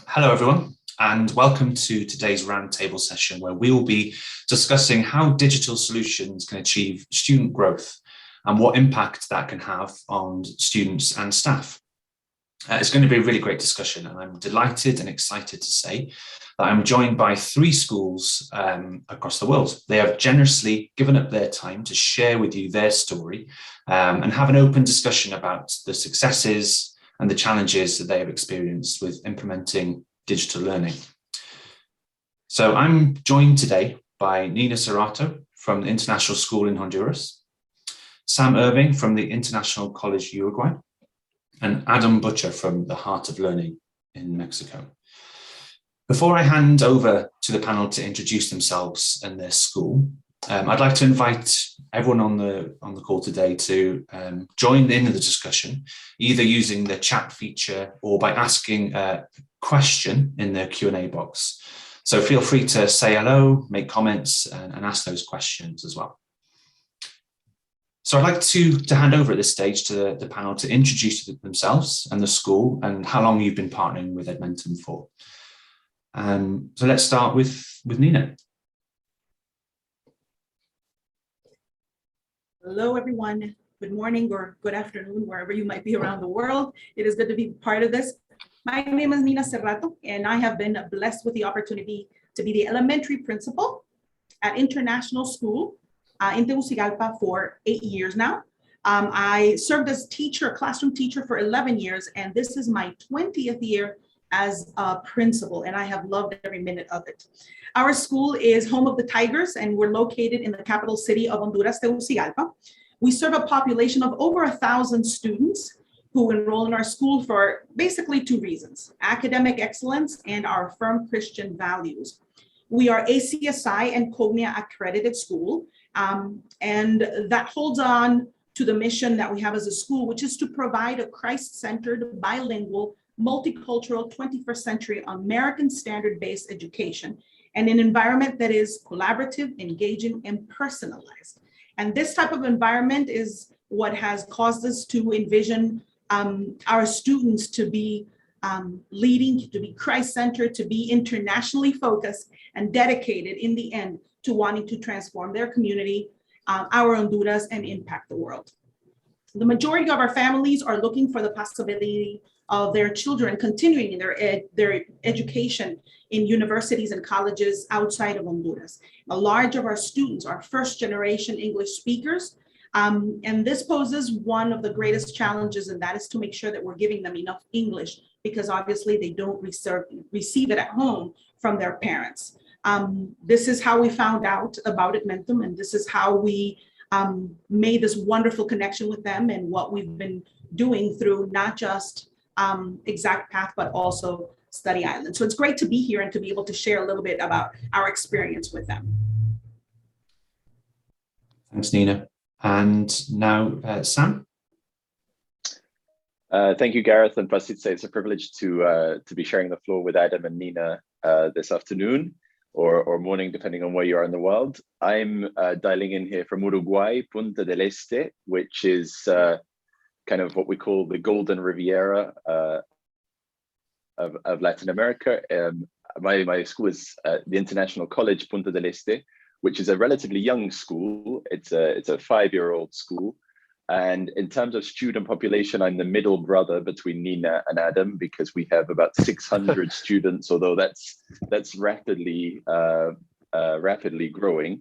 Hello, everyone, and welcome to today's Roundtable session, where we will be discussing how digital solutions can achieve student growth and what impact that can have on students and staff. It's going to be a really great discussion, and I'm delighted and excited to say that I'm joined by three schools across the world. They have generously given up their time to share with you their story and have an open discussion about the successes and the challenges that they have experienced with implementing digital learning. So I'm joined today by Nina Serrato from the International School in Honduras, Sam Irving from the International College Uruguay, and Adam Butcher from the Heart of Learning in Mexico. Before I hand over to the panel to introduce themselves and their school, I'd like to invite everyone on the call today to join in the discussion, either using the chat feature or by asking a question in the Q&A box. So feel free to say hello, make comments, and ask those questions as well. So I'd like to hand over at this stage to the panel to introduce themselves and the school and how long you've been partnering with Edmentum for. So let's start with Nina. Hello, everyone. Good morning or good afternoon, wherever you might be around the world. It is good to be part of this. My name is Nina Serrato, and I have been blessed with the opportunity to be the elementary principal at International School in Tegucigalpa for 8 years now. I served as classroom teacher for 11 years, and this is my 20th year as a principal, and I have loved every minute of it. Our school is home of the Tigers, and we're located in the capital city of Honduras, Tegucigalpa. We serve a population of over 1,000 students who enroll in our school for basically two reasons: academic excellence and our firm Christian values. We are ACSI and COGNIA accredited school, and that holds on to the mission that we have as a school, which is to provide a Christ-centered, bilingual, multicultural, 21st century American standard-based education and an environment that is collaborative, engaging, and personalized. And this type of environment is what has caused us to envision our students to be leading, to be Christ-centered, to be internationally focused and dedicated in the end to wanting to transform their community, our Honduras, and impact the world. The majority of our families are looking for the possibility of their children continuing their education in universities and colleges outside of Honduras. A large of our students are first-generation English speakers, and this poses one of the greatest challenges, and that is to make sure that we're giving them enough English, because obviously they don't receive it at home from their parents. This is how we found out about Edmentum, and this is how we made this wonderful connection with them and what we've been doing through not just Exact Path, but also Study Island. So it's great to be here and to be able to share a little bit about our experience with them. Thanks, Nina. And now, Sam. Thank you, Gareth. And Pasitza, it's a privilege to be sharing the floor with Adam and Nina this afternoon or morning, depending on where you are in the world. I'm dialing in here from Uruguay, Punta del Este, which is kind of what we call the Golden Riviera of Latin America. My school is the International College Punta del Este, which is a relatively young school. It's a 5-year-old school. And in terms of student population, I'm the middle brother between Nina and Adam, because we have about 600 students, although that's rapidly growing.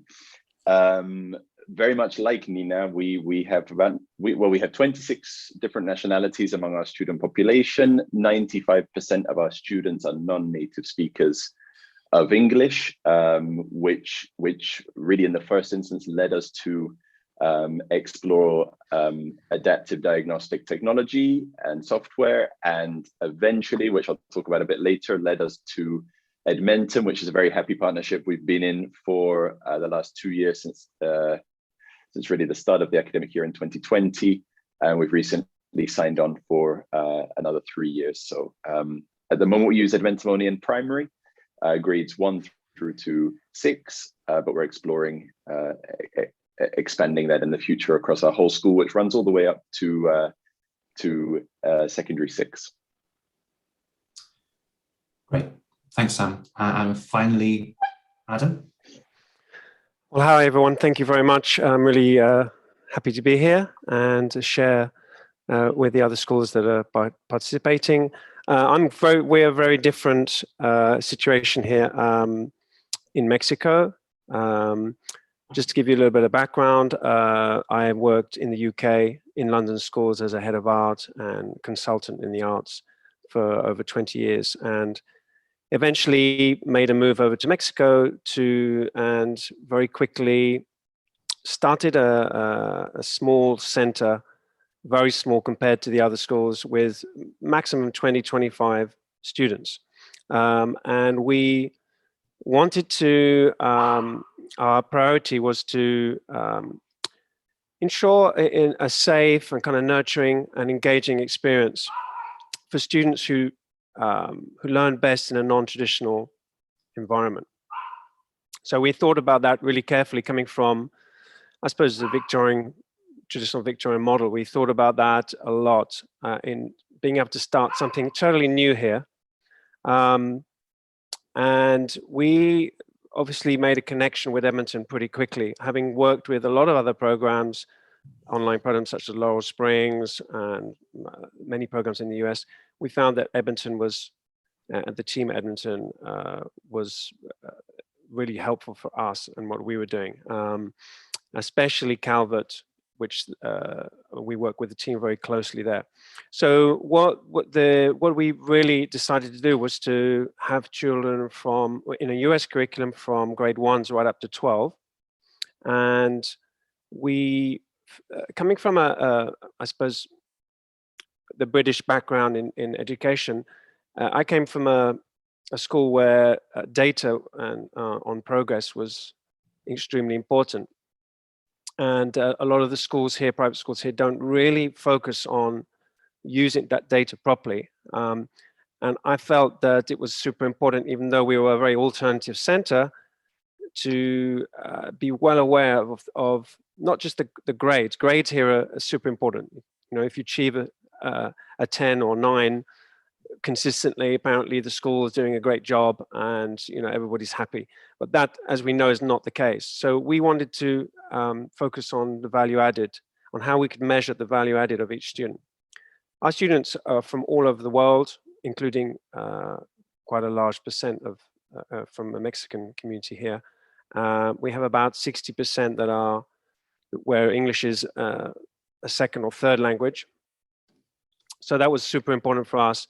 Very much like Nina, we have 26 different nationalities among our student population. 95% of our students are non-native speakers of English, which really in the first instance led us to explore adaptive diagnostic technology and software, and eventually, which I'll talk about a bit later, led us to Edmentum, which is a very happy partnership we've been in for the last 2 years since really the start of the academic year in 2020, and we've recently signed on for another 3 years. So at the moment we use Edmentum only in primary, grades 1 through to 6, but we're exploring expanding that in the future across our whole school, which runs all the way up to secondary 6. Thanks, Sam. And finally, Adam. Well, hi, everyone. Thank you very much. I'm really happy to be here and to share with the other schools that are participating. We're a very different situation here in Mexico. Just to give you a little bit of background, I worked in the UK in London schools as a head of art and consultant in the arts for over 20 years, and eventually made a move over to Mexico and very quickly started a small center, very small compared to the other schools, with maximum 20-25 students. And we wanted to, our priority was to ensure a safe and kind of nurturing and engaging experience for students who learn best in a non-traditional environment. So we thought about that really carefully, coming from, I suppose, the traditional Victorian model. We thought about that a lot in being able to start something totally new here. And we obviously made a connection with Edmentum pretty quickly, having worked with a lot of other programs, online programs such as Laurel Springs and many programs in the US. We found that Edmentum was, the team at Edmentum was really helpful for us and what we were doing, especially Calvert, which we work with the team very closely there. So what we really decided to do was to have children in a US curriculum from grade 1 right up to 12. And we, coming from I suppose, the British background in education, I came from a school where data and on progress was extremely important. And a lot of the schools here, private schools here, don't really focus on using that data properly. And I felt that it was super important, even though we were a very alternative center, to be well aware of not just the grades. Grades here are super important. You know, if you achieve a 10 or 9 consistently, apparently the school is doing a great job and, you know, everybody's happy. But that, as we know, is not the case. So we wanted to focus on the value added, on how we could measure the value added of each student. Our students are from all over the world, including quite a large percent from the Mexican community here. We have about 60% that are where English is a second or third language. So that was super important for us.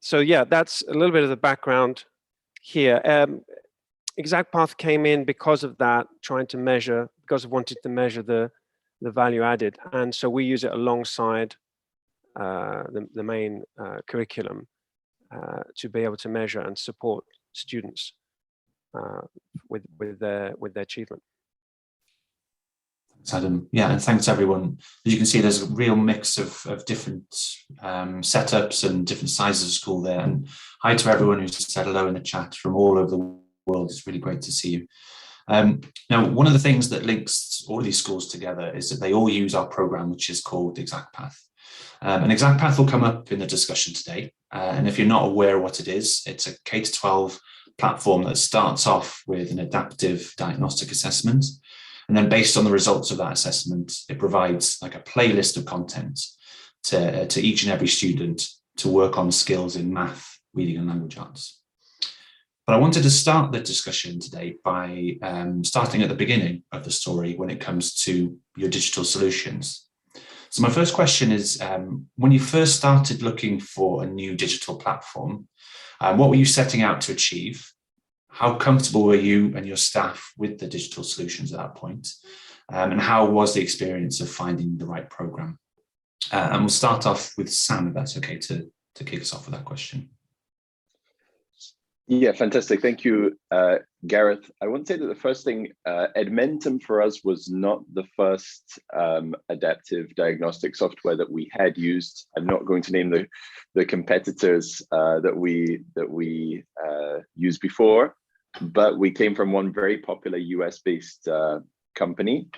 So yeah, that's a little bit of the background here. ExactPath came in because of that, because we wanted to measure the value added. And so we use it alongside the main curriculum to be able to measure and support students with their achievement. Thanks, Adam. Yeah, and thanks everyone. As you can see, there's a real mix of different setups and different sizes of school there. And hi to everyone who's said hello in the chat from all over the world. It's really great to see you. Now, one of the things that links all of these schools together is that they all use our program, which is called ExactPath. And ExactPath will come up in the discussion today. And if you're not aware what it is, it's a K-12 platform that starts off with an adaptive diagnostic assessment. And then based on the results of that assessment, it provides like a playlist of content to each and every student to work on skills in math, reading and language arts. But I wanted to start the discussion today by starting at the beginning of the story when it comes to your digital solutions. So my first question is, when you first started looking for a new digital platform, what were you setting out to achieve? How comfortable were you and your staff with the digital solutions at that point? And how was the experience of finding the right program? And we'll start off with Sam, if that's okay, to kick us off with that question. Yeah, fantastic. Thank you, Garrett. I want to say that the first thing, Edmentum for us was not the first adaptive diagnostic software that we had used. I'm not going to name the competitors that we used before, but we came from one very popular US-based company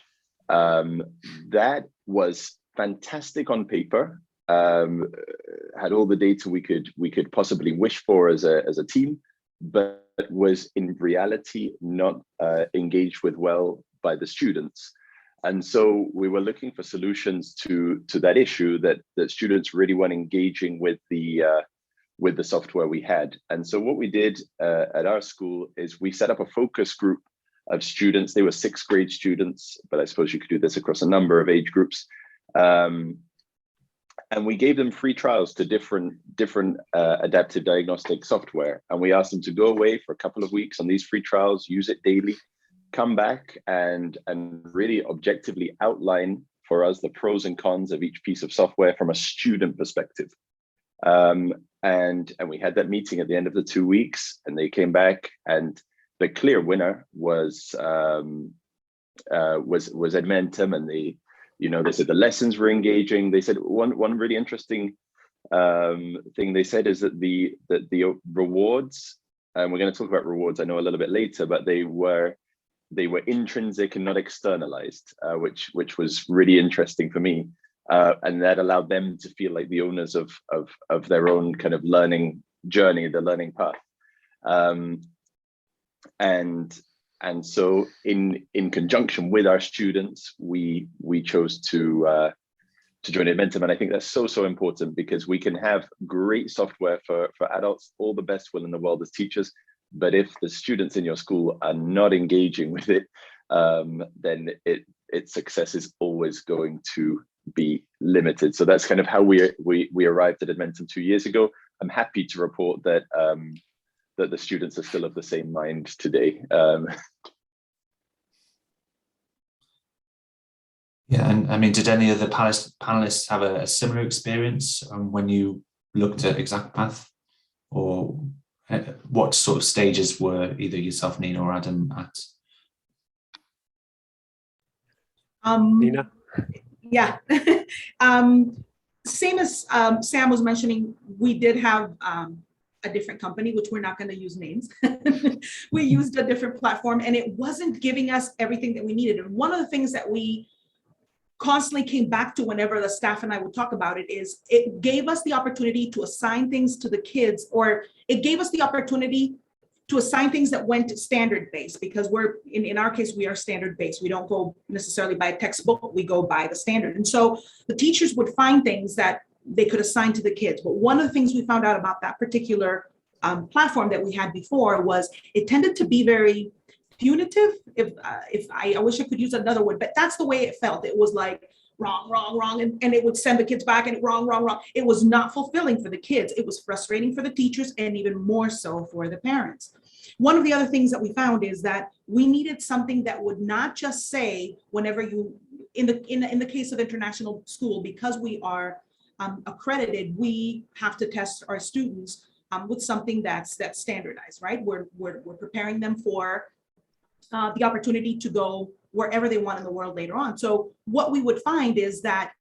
that was fantastic on paper. Had all the data we could possibly wish for as a team. but was in reality not engaged with well by the students. And so we were looking for solutions to that issue, that students really weren't engaging with the software we had. And so what we did at our school is we set up a focus group of students. They were 6th grade students, but I suppose you could do this across a number of age groups. And we gave them free trials to different adaptive diagnostic software. And we asked them to go away for a couple of weeks on these free trials, use it daily, come back and really objectively outline for us the pros and cons of each piece of software from a student perspective. And we had that meeting at the end of the 2 weeks, and they came back, and the clear winner was Edmentum, and they said the lessons were engaging. They said one really interesting thing they said is that the rewards, and we're going to talk about rewards I know a little bit later, but they were intrinsic and not externalized, which was really interesting for me, and that allowed them to feel like the owners of their own kind of learning journey, the learning path. And so in conjunction with our students, we chose to join Edmentum. And I think that's so important, because we can have great software for adults, all the best will in the world as teachers, but if the students in your school are not engaging with it, then its success is always going to be limited. So that's kind of how we arrived at Edmentum 2 years ago. I'm happy to report that that the students are still of the same mind today. Yeah, and I mean, did any of the panelists have a similar experience when you looked at ExactPath, or what sort of stages were either yourself, Nina, or Adam at? Nina? Yeah. Same as Sam was mentioning, we did have a different company, which we're not going to use names. We used a different platform, and it wasn't giving us everything that we needed. And one of the things that we constantly came back to whenever the staff and I would talk about it is it gave us the opportunity to assign things to the kids, or it gave us the opportunity to assign things that went standard based, because we're in our case, we are standard based. We don't go necessarily by a textbook, we go by the standard. And so the teachers would find things that they could assign to the kids. But one of the things we found out about that particular platform that we had before was it tended to be very punitive. If I wish I could use another word, but that's the way it felt. It was like wrong, and it would send the kids back, and wrong. It was not fulfilling for the kids. It was frustrating for the teachers, and even more so for the parents. One of the other things that we found is that we needed something that would not just say, whenever you, in the case of international school, because we are accredited, we have to test our students with something that's standardized, right? We're preparing them for the opportunity to go wherever they want in the world later on. So what we would find is that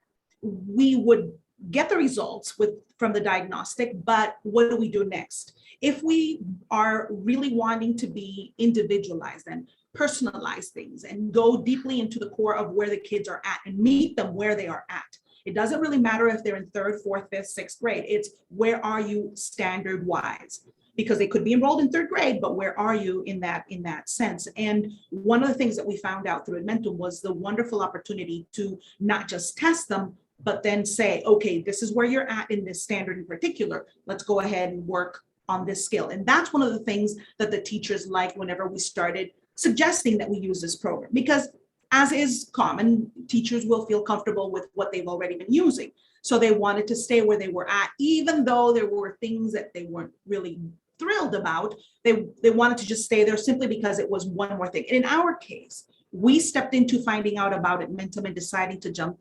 we would get the results from the diagnostic, but what do we do next? If we are really wanting to be individualized and personalize things and go deeply into the core of where the kids are at and meet them where they are at, it doesn't really matter if they're in 3rd, 4th, 5th, 6th grade. It's where are you standard wise? Because they could be enrolled in 3rd grade, but where are you in that sense? And one of the things that we found out through Edmentum was the wonderful opportunity to not just test them, but then say, okay, this is where you're at in this standard in particular. Let's go ahead and work on this skill. And that's one of the things that the teachers liked whenever we started suggesting that we use this program, because as is common, teachers will feel comfortable with what they've already been using. So they wanted to stay where they were at, even though there were things that they weren't really thrilled about. They wanted to just stay there simply because it was one more thing. And in our case, we stepped into finding out about Edmentum and deciding to jump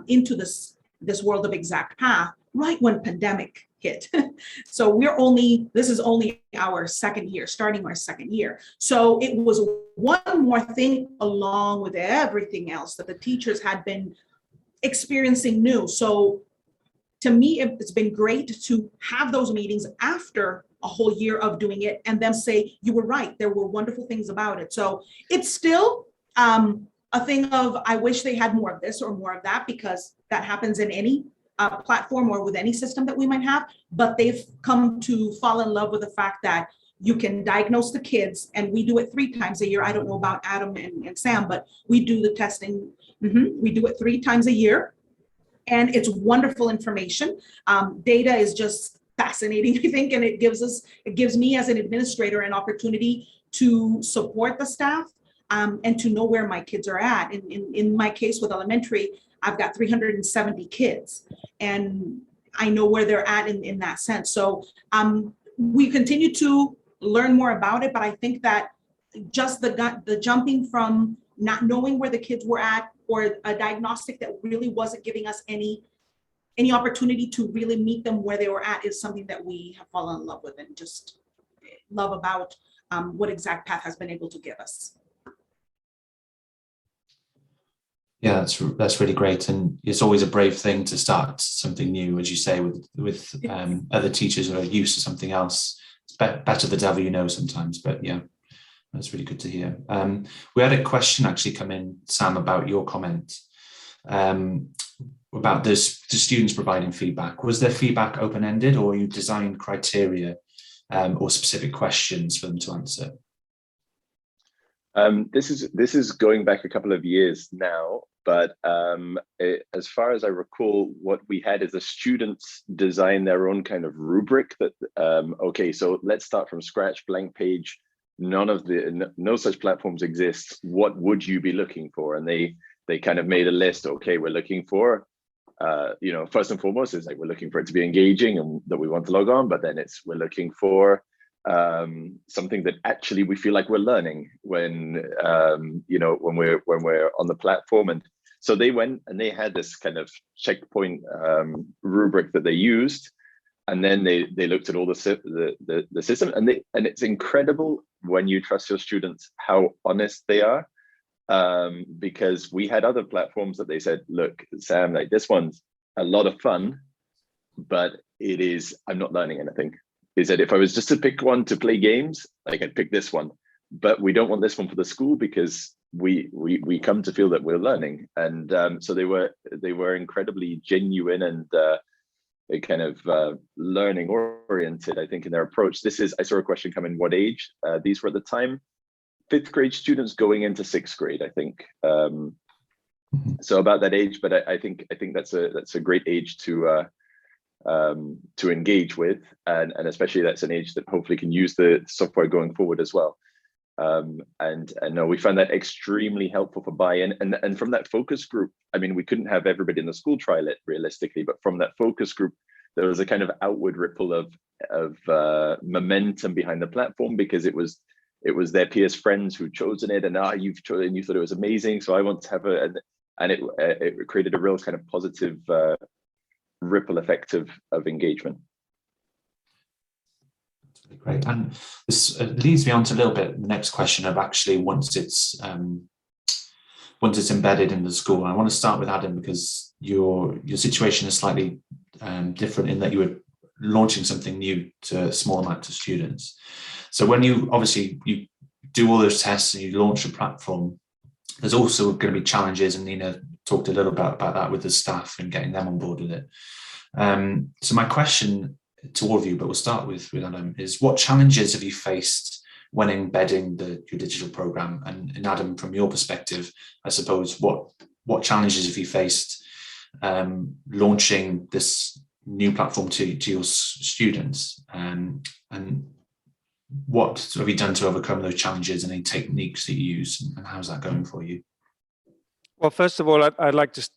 into this world of ExactPath right when pandemic hit. So this is only our 2nd year, starting our 2nd year. So it was one more thing along with everything else that the teachers had been experiencing new. So to me, it's been great to have those meetings after a whole year of doing it and then say, you were right, there were wonderful things about it. So it's still a thing of, I wish they had more of this or more of that, because that happens in any platform or with any system that we might have, but they've come to fall in love with the fact that You can diagnose the kids, and we do it 3 times a year. I don't know about Adam and Sam, but we do the testing. We do it 3 times a year, and it's wonderful information. Data is just fascinating, I think, and it gives me as an administrator an opportunity to support the staff and to know where my kids are at. In my case with elementary, I've got 370 kids, and I know where they're at in that sense. So we continue to learn more about it, but I think that just the jumping from not knowing where the kids were at, or a diagnostic that really wasn't giving us any opportunity to really meet them where they were at, is something that we have fallen in love with and just love about what Exact Path has been able to give us. Yeah, that's really great, and it's always a brave thing to start something new, as you say, with other teachers who are used to something else. It's better the devil you know sometimes, but yeah, that's really good to hear. We had a question actually come in, Sam, about your comment about the students providing feedback. Was their feedback open-ended, or you designed criteria or specific questions for them to answer? This is going back a couple of years now, but as far as I recall, what we had is the students design their own kind of rubric that, okay, so let's start from scratch, blank page, no such platforms exist. What would you be looking for? And they kind of made a list. Okay, we're looking for, first and foremost is like, we're looking for it to be engaging and that we want to log on, but then we're looking for something that actually we feel like we're learning when when we're on the platform. And so they went and they had this kind of checkpoint rubric that they used, and then they looked at all the system, and it's incredible when you trust your students how honest they are, because we had other platforms that they said, look, Sam, like, this one's a lot of fun, but I'm not learning anything. They said, if I was just to pick one to play games, like, I'd pick this one, but we don't want this one for the school because we come to feel that we're learning. And so they were incredibly genuine and kind of learning oriented, I think, in their approach. I saw a question come in, what age? These were at the time 5th grade students going into 6th grade, I think. So about that age, but I think that's a great age to engage with, and especially that's an age that hopefully can use the software going forward as well. And no, we found that extremely helpful for buy-in, and from that focus group, I mean, we couldn't have everybody in the school trial it realistically, but from that focus group, there was a kind of outward ripple of momentum behind the platform, because it was their peers, friends who'd chosen it, and you thought it was amazing, so I want to have and it created a real kind of positive ripple effect of engagement. That's really great, and this leads me on to a little bit the next question of actually once it's embedded in the school. And I want to start with Adam, because your situation is slightly different in that you were launching something new to a small amount of students. So when you do all those tests and you launch a platform, there's also going to be challenges, and Nina talked a little bit about that with the staff and getting them on board with it. So my question to all of you, but we'll start with Adam, is what challenges have you faced when embedding your digital program? And Adam, from your perspective, I suppose, what challenges have you faced launching this new platform to your students? And what have you done to overcome those challenges, and any techniques that you use, and how's that going for you? Well, first of all, I'd like to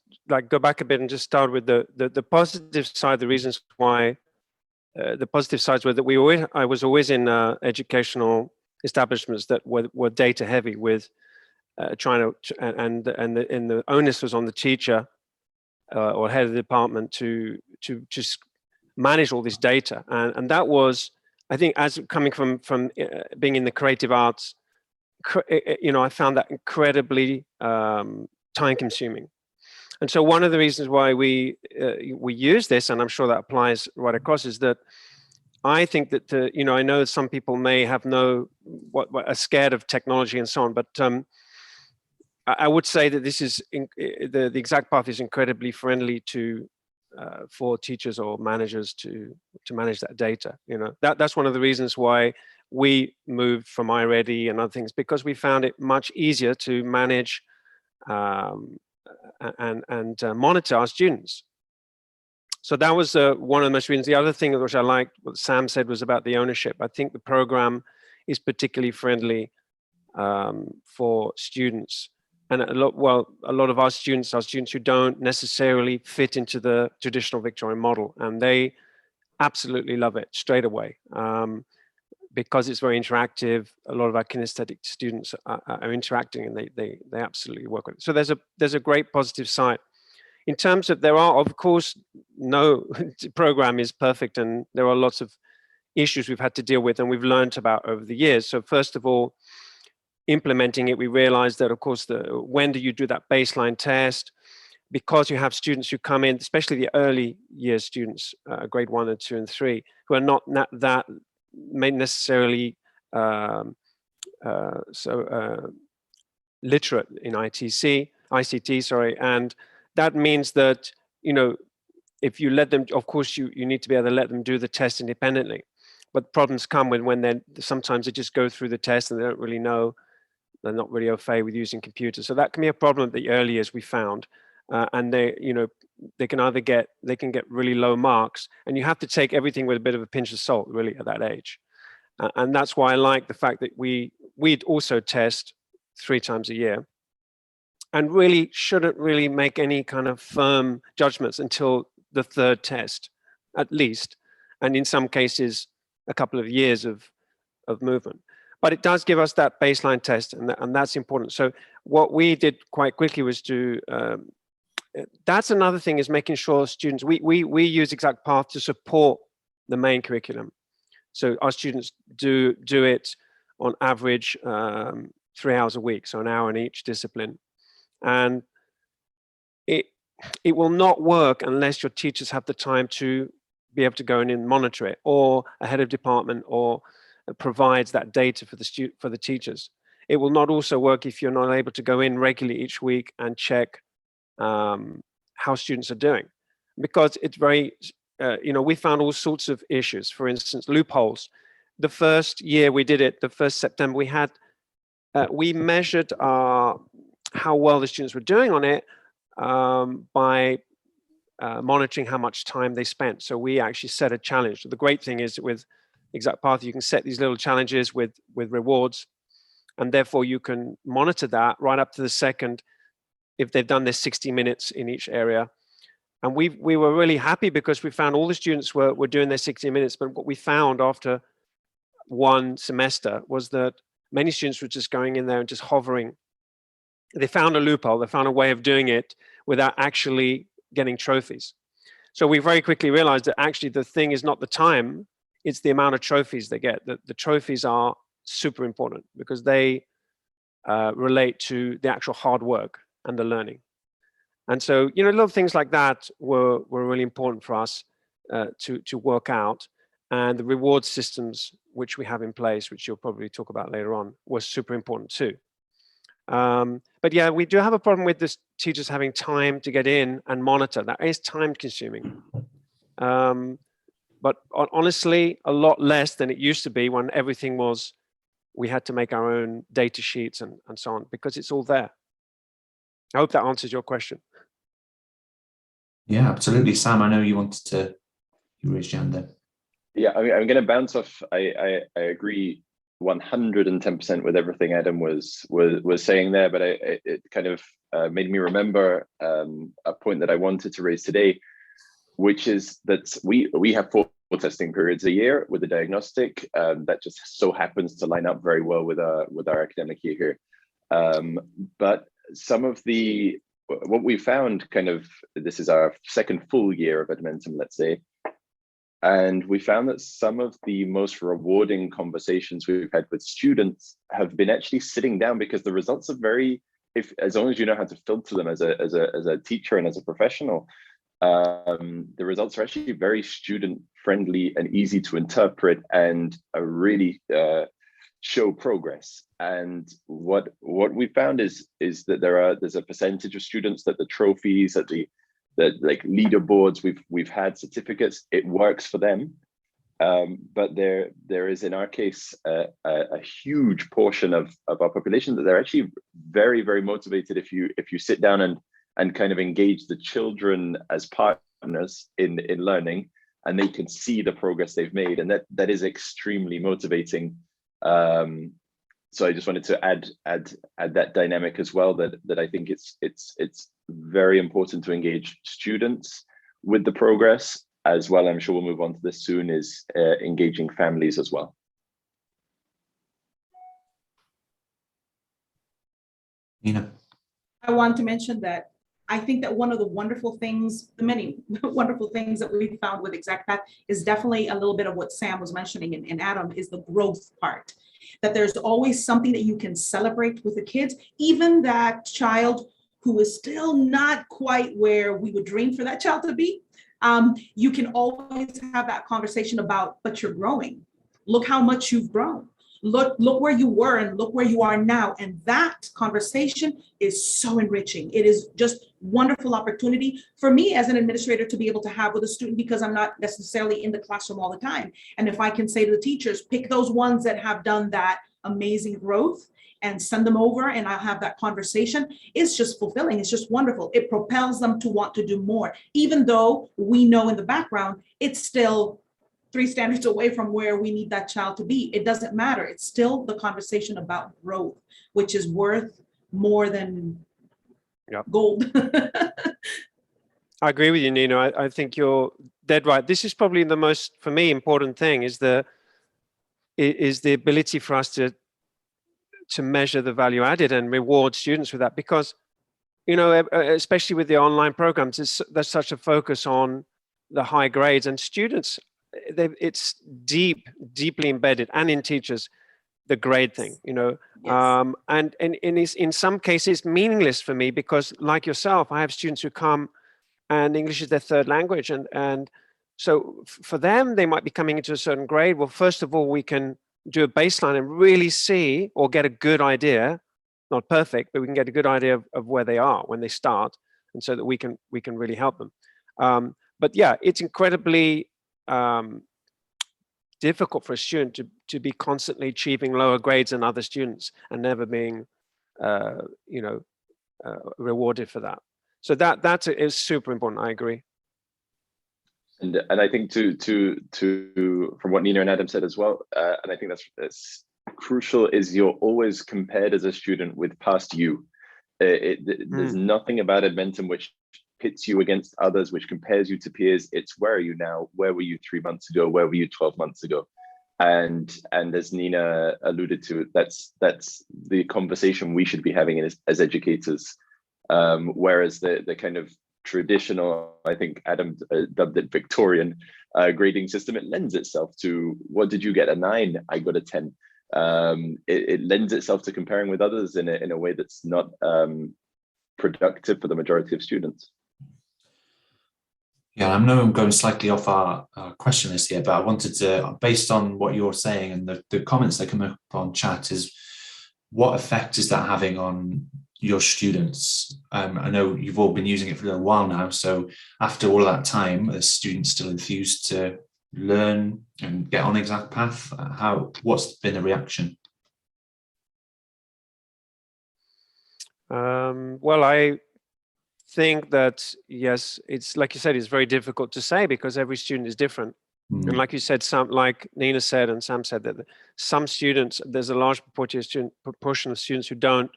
go back a bit and just start with the positive side. The reasons why the positive sides were that I was always in educational establishments that were data heavy, with trying to and the onus was on the teacher or head of the department to just manage all this data, and that was, I think, as coming from being in the creative arts, I found that incredibly time consuming. And so one of the reasons why we use this, and I'm sure that applies right across, is that I think that I know some people may have what are scared of technology and so on, but I would say that this is the Exact Path is incredibly friendly for teachers or managers to manage that data. That's one of the reasons why we moved from iReady and other things because we found it much easier to manage and monitor our students. So that was one of the most reasons. The other thing which I liked, what Sam said, was about the ownership. I think the program is particularly friendly for students. And a lot of our students are students who don't necessarily fit into the traditional Victorian model, and they absolutely love it straight away because it's very interactive. A lot of our kinesthetic students are interacting, and they absolutely work with it. So there's a great positive side. In terms of, there are, of course, no program is perfect, and there are lots of issues we've had to deal with and we've learned about over the years. So first of all, implementing it, we realized that, of course, when do you do that baseline test? Because you have students who come in, especially the early years students, grade 1 and 2 and 3, who are not that may necessarily literate in ICT, sorry, and that means that, you know, if you let them, of course, you need to be able to let them do the test independently. But problems come when sometimes they just go through the test and they don't really know, they're not really au fait with using computers. So that can be a problem at the early years we found. And they can get really low marks, and you have to take everything with a bit of a pinch of salt, really, at that age. And that's why I like the fact that we'd also test 3 times a year, and really shouldn't really make any kind of firm judgments until the 3rd test, at least, and in some cases, a couple of years of movement. But it does give us that baseline test, and that's important. So what we did quite quickly was to, that's another thing, is making sure students, we use Exact Path to support the main curriculum. So our students do it on average 3 hours a week, so an hour in each discipline. And it will not work unless your teachers have the time to be able to go in and monitor it, or a head of department or provides that data for the teachers. It will not also work if you're not able to go in regularly each week and check how students are doing, because it's very, we found all sorts of issues. For instance, loopholes. The first year we did it, the first September, we measured how well the students were doing on it by monitoring how much time they spent. So we actually set a challenge. The great thing is with Exact Path, you can set these little challenges with rewards, and therefore you can monitor that right up to the second if they've done their 60 minutes in each area. And we were really happy because we found all the students were doing their 60 minutes, but what we found after 1 semester was that many students were just going in there and just hovering. They found a loophole, they found a way of doing it without actually getting trophies. So we very quickly realized that actually the thing is not the time, it's the amount of trophies they get. The trophies are super important because they relate to the actual hard work and the learning. And so, a lot of things like that were really important for us to work out. And the reward systems which we have in place, which you'll probably talk about later on, was super important too. But yeah, we do have a problem with this teachers having time to get in and monitor. That is time consuming. But honestly, a lot less than it used to be when everything was, we had to make our own data sheets and so on, because it's all there. I hope that answers your question. Yeah, absolutely. Sam, I know you raised your hand there. Yeah, I mean, I'm going to bounce off. I agree 110% with everything Adam was saying there, but it kind of made me remember a point that I wanted to raise today, which is that we have 4 testing periods a year with the diagnostic. That just so happens to line up very well with our academic year here. But some of what we found, kind of, this is our 2nd full year of Edmentum, let's say, and we found that some of the most rewarding conversations we've had with students have been actually sitting down, because the results are very, as long as you know how to filter them as a teacher and as a professional, the results are actually very student friendly and easy to interpret, and really show progress. And what we found is that there's a percentage of students that the trophies, that the like leaderboards, we've had certificates, it works for them. but there is, in our case, a huge portion of our population that they're actually very, very motivated if you sit down and kind of engage the children as partners in learning, and they can see the progress they've made, and that is extremely motivating. So I just wanted to add that dynamic as well, that I think it's very important to engage students with the progress as well. I'm sure we'll move on to this soon, is engaging families as well. Nina. I want to mention that I think that one of the wonderful things, the many wonderful things that we found with ExactPath is definitely a little bit of what Sam was mentioning and Adam, is the growth part. That there's always something that you can celebrate with the kids, even that child who is still not quite where we would dream for that child to be. You can always have that conversation about, but you're growing. Look how much you've grown. Look where you were and look where you are now. And that conversation is so enriching. It is just wonderful opportunity for me as an administrator to be able to have with a student, because I'm not necessarily in the classroom all the time. And if I can say to the teachers, pick those ones that have done that amazing growth and send them over, and I'll have that conversation, it's just fulfilling. It's just wonderful. It propels them to want to do more, even though we know in the background, it's still 3 standards away from where we need that child to be. It doesn't matter. It's still the conversation about growth, which is worth more than gold. I agree with you, Nina. I think you're dead right. This is probably the most, for me, important thing, is the ability for us to measure the value added and reward students with that, because, you know, especially with the online programs, there's such a focus on the high grades, and students, it's deeply embedded, and in teachers, the grade thing, you know. Yes. And in some cases meaningless for me, because like yourself, I have students who come and English is their 3rd language, and so for them, they might be coming into a certain grade. Well, first of all, we can do a baseline and really see, or get a good idea, not perfect, but we can get a good idea of where they are when they start, and so that we can really help them. But yeah, it's incredibly difficult for a student to be constantly achieving lower grades than other students and never being rewarded for that. So that is super important. I agree. And I think to from what Nina and Adam said as well, and I think that's crucial, is you're always compared as a student with past you. There's nothing about Edmentum which pits you against others, which compares you to peers. It's where are you now? Where were you 3 months ago? Where were you 12 months ago? And as Nina alluded to, that's the conversation we should be having as educators. Whereas the kind of traditional, I think Adam dubbed it Victorian grading system, it lends itself to, what did you get? A 9? I got a 10. It lends itself to comparing with others in a way that's not productive for the majority of students. Yeah, I know I'm going slightly off our question list here, but I wanted to, based on what you're saying and the comments that come up on chat, is what effect is that having on your students? I know you've all been using it for a little while now, so after all of that time, are students still enthused to learn and get on ExactPath? What's been the reaction? Well, I think that, yes, it's like you said, it's very difficult to say because every student is different. And like you said, like Nina said and Sam said, that some students, there's a large proportion of students who don't.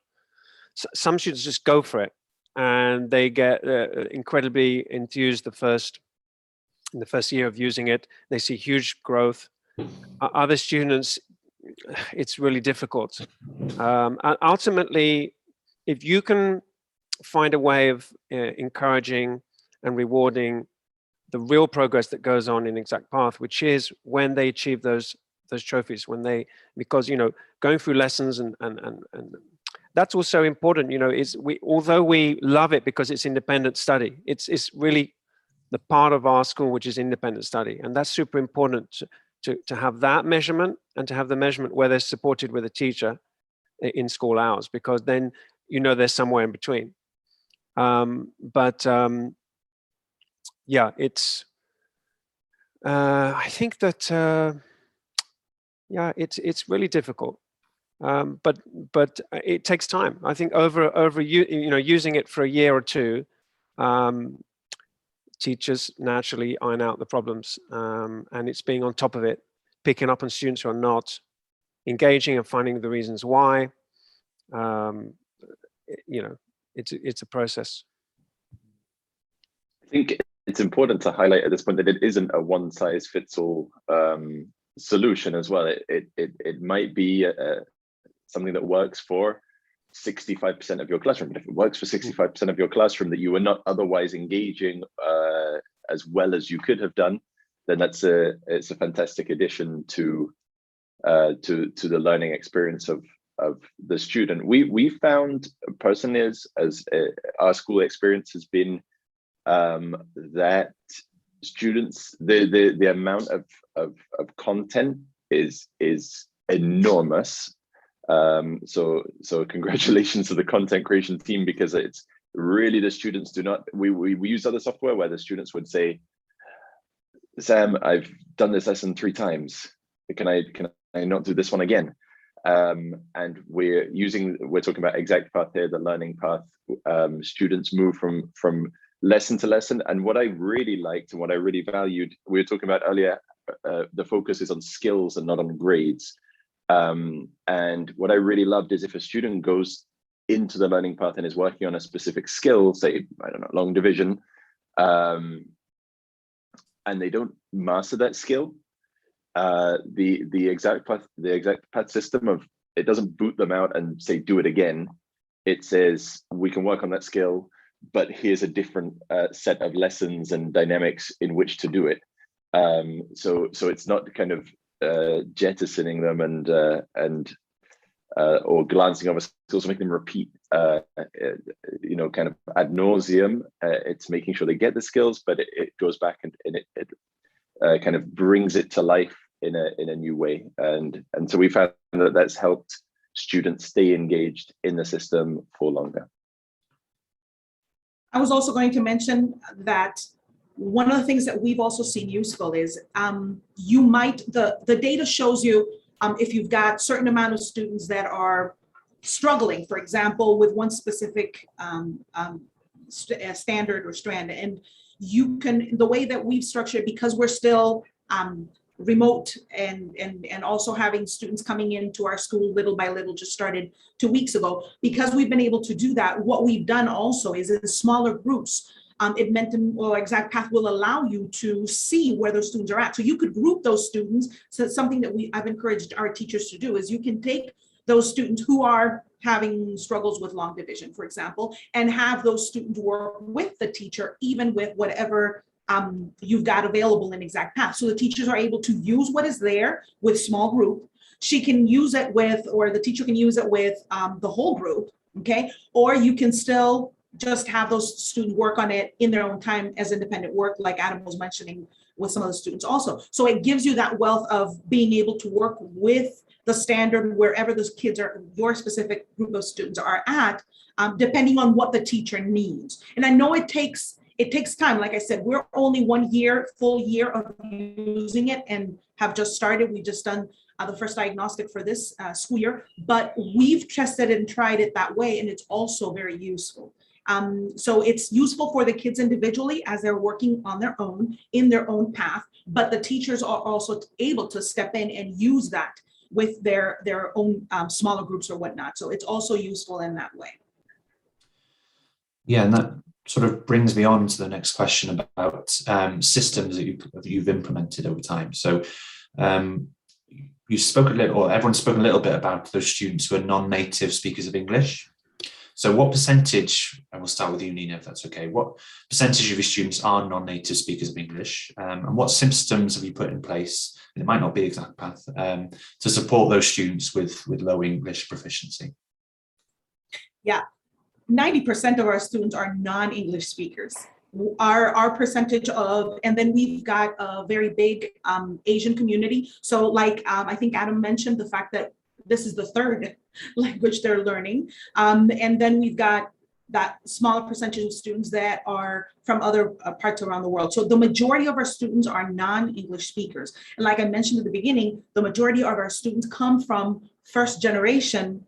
Some students just go for it and they get incredibly enthused in the first year of using it. They see huge growth. Other students, it's really difficult. And ultimately, if you can find a way of encouraging and rewarding the real progress that goes on in ExactPath, which is when they achieve those trophies, because going through lessons and that's also important. Although we love it because it's independent study, it's really the part of our school which is independent study, and that's super important to have that measurement, and to have the measurement where they're supported with a teacher in school hours, because then there's somewhere in between. Yeah, it's I think that yeah, it's really difficult, but it takes time. I think over using it for a year or two, teachers naturally iron out the problems, and it's being on top of it, picking up on students who are not engaging and finding the reasons why. It's a process. I think it's important to highlight at this point that it isn't a one-size-fits-all solution as well. It might be something that works for 65% of your classroom, but if it works for 65% of your classroom that you were not otherwise engaging as well as you could have done, then it's a fantastic addition to the learning experience of the student. We found personally, as our school experience has been, that students, the amount of content is enormous. So congratulations to the content creation team, because it's really, the students do not, we use other software where the students would say, Sam, I've done this lesson 3 times. Can I not do this one again? And we're talking about exact path here, the learning path. Students move from lesson to lesson. And what I really liked and what I really valued, we were talking about earlier, the focus is on skills and not on grades. And what I really loved is if a student goes into the learning path and is working on a specific skill, say, I don't know, long division, and they don't master that skill, the exact path system of, it doesn't boot them out and say do it again. It says we can work on that skill, but here's a different set of lessons and dynamics in which to do it. So it's not kind of jettisoning them and or glancing over skills, making them repeat, kind of ad nauseum. It's making sure they get the skills, but it goes back and it kind of brings it to life in a new way. And so we found that that's helped students stay engaged in the system for longer. I was also going to mention that one of the things that we've also seen useful is the data shows you if you've got certain amount of students that are struggling, for example, with one specific standard or strand, and you can, the way that we've structured, because we're still remote and also having students coming into our school little by little, just started 2 weeks ago, because we've been able to do that. What we've done also is in smaller groups, Edmentum or Exact Path will allow you to see where those students are at. So you could group those students. So it's something that I've encouraged our teachers to do, is you can take those students who are having struggles with long division, for example, and have those students work with the teacher, even with whatever you've got available in Exact Path. So the teachers are able to use what is there with small group. She can use it with, or the teacher can use it with the whole group, okay? Or you can still just have those students work on it in their own time as independent work, like Adam was mentioning with some of the students also. So it gives you that wealth of being able to work with the standard wherever those kids are, your specific group of students are at, depending on what the teacher needs. And I know it takes time. Like I said, we're only 1 year, full year of using it and have just started. We've just done the first diagnostic for this school year, but we've tested and tried it that way, and it's also very useful. So it's useful for the kids individually as they're working on their own, in their own path, but the teachers are also able to step in and use that with their own smaller groups or whatnot. So it's also useful in that way. Yeah, and that sort of brings me on to the next question about systems that you've implemented over time. So you spoke a little, or everyone's spoken a little bit about those students who are non-native speakers of English. So what percentage, and we'll start with you, Nina, if that's okay, what percentage of your students are non-native speakers of English, and what systems have you put in place, and it might not be Exact Path, to support those students with low English proficiency? Yeah, 90% of our students are non-English speakers. Our percentage of, and then we've got a very big Asian community. So like, I think Adam mentioned the fact that this is the third language they're learning. And then we've got that smaller percentage of students that are from other parts around the world. So the majority of our students are non-English speakers. And like I mentioned at the beginning, the majority of our students come from first generation